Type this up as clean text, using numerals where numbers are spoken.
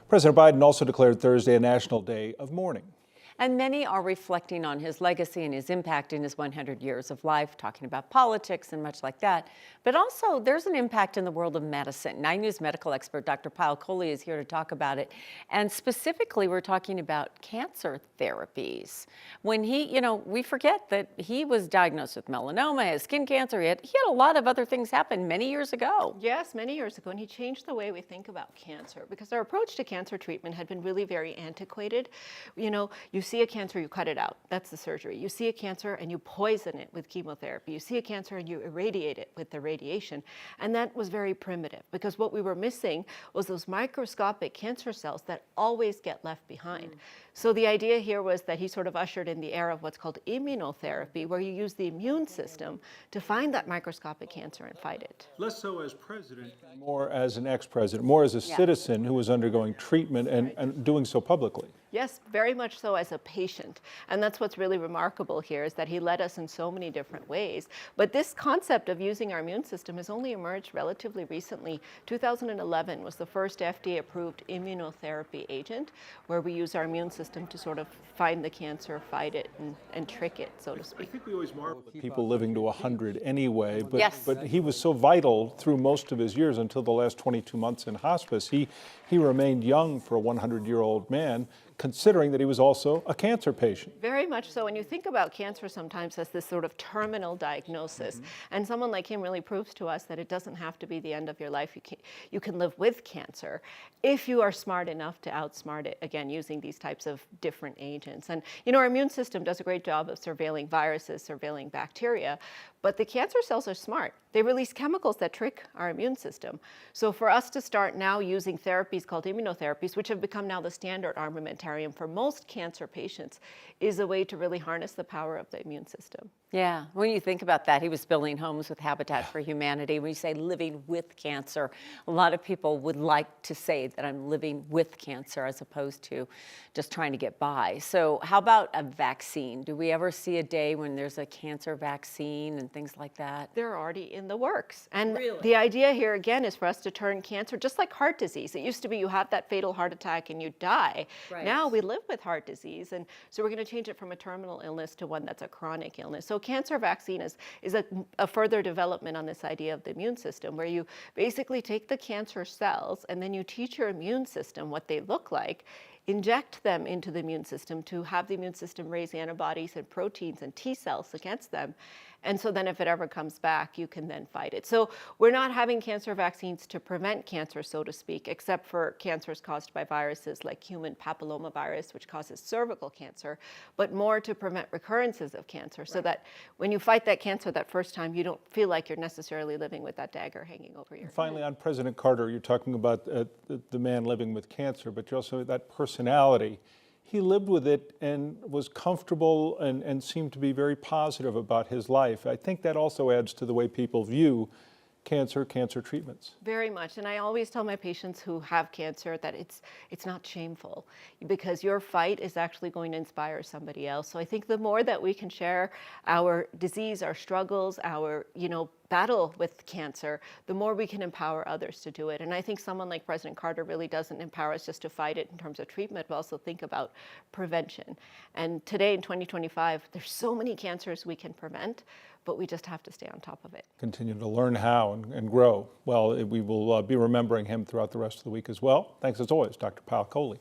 President Biden also declared Thursday a National Day of Mourning. And many are reflecting on his legacy and his impact in his 100 years of life, talking about politics and much like that. But also, there's an impact in the world of medicine. 9 News medical expert Dr. Kohli is here to talk about it. And specifically, we're talking about cancer therapies. When we forget that he was diagnosed with melanoma, his skin cancer. He had a lot of other things happen many years ago. Yes, many years ago. And he changed the way we think about cancer, because our approach to cancer treatment had been really very antiquated. You see a cancer, you cut it out. That's the surgery. You see a cancer and you poison it with chemotherapy. You see a cancer and you irradiate it with the radiation. And that was very primitive, because what we were missing was those microscopic cancer cells that always get left behind. So the idea here was that he sort of ushered in the era of what's called immunotherapy, where you use the immune system to find that microscopic cancer and fight it. Less so as president, more as an ex-president, more as a citizen who was undergoing treatment and doing so publicly. Yes, very much so as a patient. And that's what's really remarkable here, is that he led us in so many different ways. But this concept of using our immune system has only emerged relatively recently. 2011 was the first FDA-approved immunotherapy agent, where we use our immune system to sort of find the cancer, fight it, and trick it, so to speak. I think we always marvel at people living to 100 anyway, but, yes. but he was so vital through most of his years until the last 22 months in hospice. He remained young for a 100-year-old man, considering that he was also a cancer patient. Very much so. And you think about cancer sometimes as this sort of terminal diagnosis. And someone like him really proves to us that it doesn't have to be the end of your life. You can live with cancer if you are smart enough to outsmart it, again, using these types of different agents. And our immune system does a great job of surveilling viruses, surveilling bacteria, but the cancer cells are smart. They release chemicals that trick our immune system. So for us to start now using therapies called immunotherapies, which have become now the standard armamentarium for most cancer patients, is a way to really harness the power of the immune system. Yeah, when you think about that, he was building homes with Habitat for Humanity. When you say living with cancer, a lot of people would like to say that I'm living with cancer as opposed to just trying to get by. So how about a vaccine? Do we ever see a day when there's a cancer vaccine and things like that? They're already in the works. And really? The idea here, again, is for us to turn cancer, just like heart disease. It used to be you have that fatal heart attack and you die. Right. Now we live with heart disease. And so we're going to change it from a terminal illness to one that's a chronic illness. So cancer vaccine is a further development on this idea of the immune system, where you basically take the cancer cells and then you teach your immune system what they look like, inject them into the immune system to have the immune system raise antibodies and proteins and T cells against them. And so then if it ever comes back, you can then fight it. So we're not having cancer vaccines to prevent cancer, so to speak, except for cancers caused by viruses like human papillomavirus, which causes cervical cancer, but more to prevent recurrences of cancer, so that when you fight that cancer that first time, you don't feel like you're necessarily living with that dagger hanging over your head. Finally, on President Carter, you're talking about the man living with cancer, but you also that personality. He lived with it and was comfortable and seemed to be very positive about his life. I think that also adds to the way people view cancer treatments. Very much. And I always tell my patients who have cancer that it's not shameful, because your fight is actually going to inspire somebody else. So I think the more that we can share our disease, our struggles, our battle with cancer, the more we can empower others to do it. And I think someone like President Carter really doesn't empower us just to fight it in terms of treatment, but also think about prevention. And today in 2025, there's so many cancers we can prevent, but we just have to stay on top of it. Continue to learn how and grow. Well, we will be remembering him throughout the rest of the week as well. Thanks as always, Dr. Kohli.